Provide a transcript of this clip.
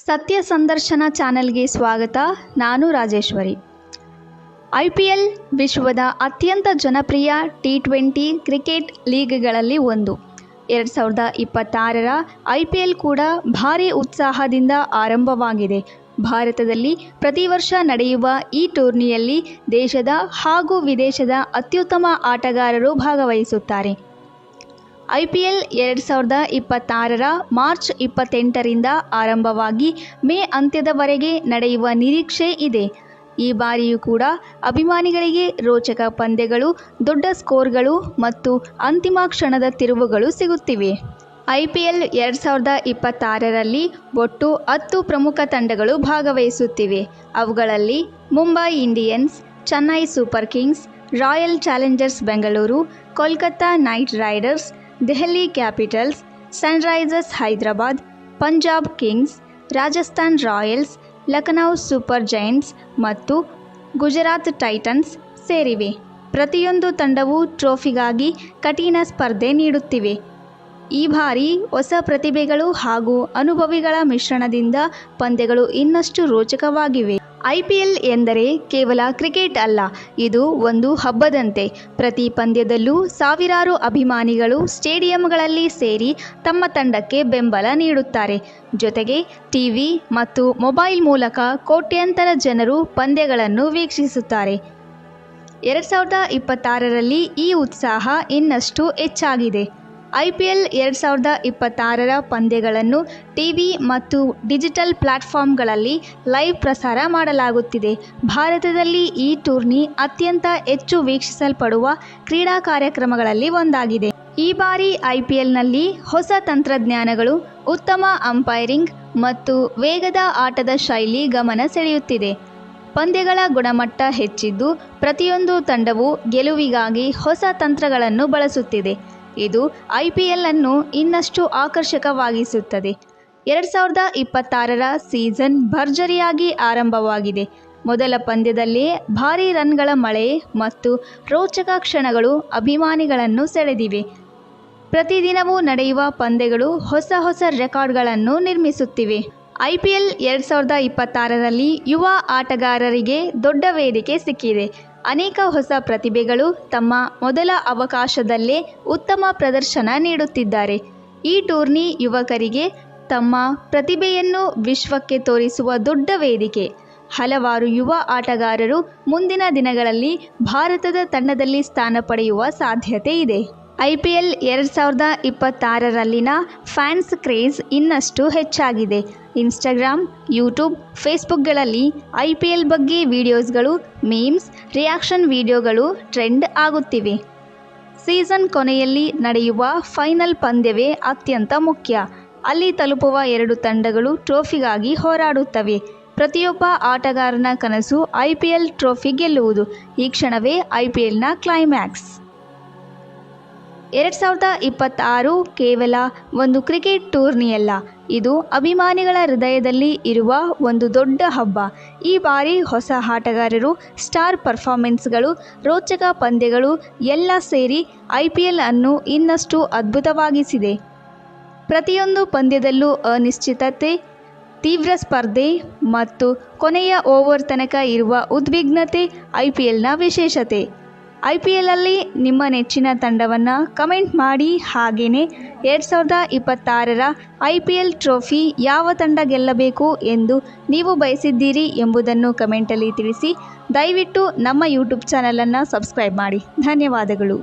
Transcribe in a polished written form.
ಸತ್ಯ ಸಂದರ್ಶನ ಚಾನೆಲ್ಗೆ ಸ್ವಾಗತ. ನಾನು ರಾಜೇಶ್ವರಿ. IPL ವಿಶ್ವದ ಅತ್ಯಂತ ಜನಪ್ರಿಯ T20 ಕ್ರಿಕೆಟ್ ಲೀಗ್ಗಳಲ್ಲಿ ಒಂದು. 2026ರ IPL ಕೂಡ ಭಾರೀ ಉತ್ಸಾಹದಿಂದ ಆರಂಭವಾಗಿದೆ. ಭಾರತದಲ್ಲಿ ಪ್ರತಿ ವರ್ಷ ನಡೆಯುವ ಈ ಟೂರ್ನಿಯಲ್ಲಿ ದೇಶದ ಹಾಗೂ ವಿದೇಶದ ಅತ್ಯುತ್ತಮ ಆಟಗಾರರು ಭಾಗವಹಿಸುತ್ತಾರೆ. IPL 2026ರ ಮಾರ್ಚ್ 28ರಿಂದ ಆರಂಭವಾಗಿ ಮೇ ಅಂತ್ಯದವರೆಗೆ ನಡೆಯುವ ನಿರೀಕ್ಷೆ ಇದೆ. ಈ ಬಾರಿಯೂ ಕೂಡ ಅಭಿಮಾನಿಗಳಿಗೆ ರೋಚಕ ಪಂದ್ಯಗಳು, ದೊಡ್ಡ ಸ್ಕೋರ್ಗಳು ಮತ್ತು ಅಂತಿಮ ಕ್ಷಣದ ತಿರುವುಗಳು ಸಿಗುತ್ತಿವೆ. IPL 2026ರಲ್ಲಿ ಒಟ್ಟು 10 ಪ್ರಮುಖ ತಂಡಗಳು ಭಾಗವಹಿಸುತ್ತಿವೆ. ಅವುಗಳಲ್ಲಿ Mumbai Indians, Chennai super Kings, royal Challengers Bengaluru, Kolkata night Riders, Delhi capitals, Sunrisers Hyderabad, Punjab Kings, Rajasthan Royals, Lucknow super Giants ಮತ್ತು ಗುಜರಾತ್ ಟೈಟನ್ಸ್ ಸೇರಿವೆ. ಪ್ರತಿಯೊಂದು ತಂಡವೂ ಟ್ರೋಫಿಗಾಗಿ ಕಠಿಣ ಸ್ಪರ್ಧೆ ನೀಡುತ್ತಿವೆ. ಈ ಬಾರಿ ಹೊಸ ಪ್ರತಿಭೆಗಳು ಹಾಗೂ ಅನುಭವಿಗಳ ಮಿಶ್ರಣದಿಂದ ಪಂದ್ಯಗಳು ಇನ್ನಷ್ಟು ರೋಚಕವಾಗಿವೆ. IPL ಎಂದರೆ ಕೇವಲ ಕ್ರಿಕೆಟ್ ಅಲ್ಲ, ಇದು ಒಂದು ಹಬ್ಬದಂತೆ. ಪ್ರತಿ ಪಂದ್ಯದಲ್ಲೂ ಸಾವಿರಾರು ಅಭಿಮಾನಿಗಳು ಸ್ಟೇಡಿಯಂಗಳಲ್ಲಿ ಸೇರಿ ತಮ್ಮ ತಂಡಕ್ಕೆ ಬೆಂಬಲ ನೀಡುತ್ತಾರೆ. ಜೊತೆಗೆ ಟಿವಿ ಮತ್ತು ಮೊಬೈಲ್ ಮೂಲಕ ಕೋಟ್ಯಂತರ ಜನರು ಪಂದ್ಯಗಳನ್ನು ವೀಕ್ಷಿಸುತ್ತಾರೆ. 2026ರಲ್ಲಿ ಈ ಉತ್ಸಾಹ ಇನ್ನಷ್ಟು ಹೆಚ್ಚಾಗಿದೆ. IPL 2026ರ ಪಂದ್ಯಗಳನ್ನು ಟಿವಿ ಮತ್ತು ಡಿಜಿಟಲ್ ಪ್ಲಾಟ್ಫಾರ್ಮ್ಗಳಲ್ಲಿ ಲೈವ್ ಪ್ರಸಾರ ಮಾಡಲಾಗುತ್ತಿದೆ. ಭಾರತದಲ್ಲಿ ಈ ಟೂರ್ನಿ ಅತ್ಯಂತ ಹೆಚ್ಚು ವೀಕ್ಷಿಸಲ್ಪಡುವ ಕ್ರೀಡಾ ಕಾರ್ಯಕ್ರಮಗಳಲ್ಲಿ ಒಂದಾಗಿದೆ. ಈ ಬಾರಿ IPLನಲ್ಲಿ ಹೊಸ ತಂತ್ರಜ್ಞಾನಗಳು, ಉತ್ತಮ ಅಂಪೈರಿಂಗ್ ಮತ್ತು ವೇಗದ ಆಟದ ಶೈಲಿ ಗಮನ ಸೆಳೆಯುತ್ತಿದೆ. ಪಂದ್ಯಗಳ ಗುಣಮಟ್ಟ ಹೆಚ್ಚಿದ್ದು, ಪ್ರತಿಯೊಂದು ತಂಡವು ಗೆಲುವಿಗಾಗಿ ಹೊಸ ತಂತ್ರಗಳನ್ನು ಬಳಸುತ್ತಿದೆ. ಇದು IPL ಅನ್ನು ಇನ್ನಷ್ಟು ಆಕರ್ಷಕವಾಗಿಸುತ್ತದೆ. 2026ರ ಸೀಸನ್ ಭರ್ಜರಿಯಾಗಿ ಆರಂಭವಾಗಿದೆ. ಮೊದಲ ಪಂದ್ಯದಲ್ಲೇ ಭಾರೀ ರನ್ಗಳ ಮಳೆ ಮತ್ತು ರೋಚಕ ಕ್ಷಣಗಳು ಅಭಿಮಾನಿಗಳನ್ನು ಸೆಳೆದಿವೆ. ಪ್ರತಿದಿನವೂ ನಡೆಯುವ ಪಂದ್ಯಗಳು ಹೊಸ ರೆಕಾರ್ಡ್ಗಳನ್ನು ನಿರ್ಮಿಸುತ್ತಿವೆ. IPL 2026ರಲ್ಲಿ ಯುವ ಆಟಗಾರರಿಗೆ ದೊಡ್ಡ ವೇದಿಕೆ ಸಿಕ್ಕಿದೆ. ಅನೇಕ ಹೊಸ ಪ್ರತಿಭೆಗಳು ತಮ್ಮ ಮೊದಲ ಅವಕಾಶದಲ್ಲೇ ಉತ್ತಮ ಪ್ರದರ್ಶನ ನೀಡುತ್ತಿದ್ದಾರೆ. ಈ ಟೂರ್ನಿ ಯುವಕರಿಗೆ ತಮ್ಮ ಪ್ರತಿಭೆಯನ್ನು ವಿಶ್ವಕ್ಕೆ ತೋರಿಸುವ ದೊಡ್ಡ ವೇದಿಕೆ. ಹಲವಾರು ಯುವ ಆಟಗಾರರು ಮುಂದಿನ ದಿನಗಳಲ್ಲಿ ಭಾರತದ ತಂಡದಲ್ಲಿ ಸ್ಥಾನ ಪಡೆಯುವ ಸಾಧ್ಯತೆ ಇದೆ. IPL 2026ರಲ್ಲಿನ ಫ್ಯಾನ್ಸ್ ಕ್ರೇಜ್ ಇನ್ನಷ್ಟು ಹೆಚ್ಚಾಗಿದೆ. ಇನ್ಸ್ಟಾಗ್ರಾಮ್, ಯೂಟ್ಯೂಬ್, ಫೇಸ್ಬುಕ್ಗಳಲ್ಲಿ IPL ಬಗ್ಗೆ ವಿಡಿಯೋಸ್ಗಳು, ಮೀಮ್ಸ್, ರಿಯಾಕ್ಷನ್ ವಿಡಿಯೋಗಳು ಟ್ರೆಂಡ್ ಆಗುತ್ತಿವೆ. ಸೀಸನ್ ಕೊನೆಯಲ್ಲಿ ನಡೆಯುವ ಫೈನಲ್ ಪಂದ್ಯವೇ ಅತ್ಯಂತ ಮುಖ್ಯ. ಅಲ್ಲಿ ತಲುಪುವ 2 ತಂಡಗಳು ಟ್ರೋಫಿಗಾಗಿ ಹೋರಾಡುತ್ತವೆ. ಪ್ರತಿಯೊಬ್ಬ ಆಟಗಾರನ ಕನಸು IPL ಟ್ರೋಫಿ ಗೆಲ್ಲುವುದು. ಈ ಕ್ಷಣವೇ IPLನ ಕ್ಲೈಮ್ಯಾಕ್ಸ್. 2026 ಕೇವಲ ಒಂದು ಕ್ರಿಕೆಟ್ ಟೂರ್ನಿಯಲ್ಲ, ಇದು ಅಭಿಮಾನಿಗಳ ಹೃದಯದಲ್ಲಿ ಇರುವ ಒಂದು ದೊಡ್ಡ ಹಬ್ಬ. ಈ ಬಾರಿ ಹೊಸ ಆಟಗಾರರು, ಸ್ಟಾರ್ ಪರ್ಫಾರ್ಮೆನ್ಸ್ಗಳು, ರೋಚಕ ಪಂದ್ಯಗಳು ಎಲ್ಲ ಸೇರಿ IPL ಅನ್ನು ಇನ್ನಷ್ಟು ಅದ್ಭುತವಾಗಿಸಿದೆ. ಪ್ರತಿಯೊಂದು ಪಂದ್ಯದಲ್ಲೂ ಅನಿಶ್ಚಿತತೆ, ತೀವ್ರ ಸ್ಪರ್ಧೆ ಮತ್ತು ಕೊನೆಯ ಓವರ್ ತನಕ ಇರುವ ಉದ್ವಿಗ್ನತೆ IPLನ ವಿಶೇಷತೆ. IPLಲ್ಲಿ ನಿಮ್ಮ ನೆಚ್ಚಿನ ತಂಡವನ್ನು ಕಮೆಂಟ್ ಮಾಡಿ. ಹಾಗೆಯೇ 2026ರ IPL ಟ್ರೋಫಿ ಯಾವ ತಂಡ ಗೆಲ್ಲಬೇಕು ಎಂದು ನೀವು ಬಯಸಿದ್ದೀರಿ ಎಂಬುದನ್ನು ಕಮೆಂಟಲ್ಲಿ ತಿಳಿಸಿ. ದಯವಿಟ್ಟು ನಮ್ಮ ಯೂಟ್ಯೂಬ್ ಚಾನಲನ್ನು ಸಬ್ಸ್ಕ್ರೈಬ್ ಮಾಡಿ. ಧನ್ಯವಾದಗಳು.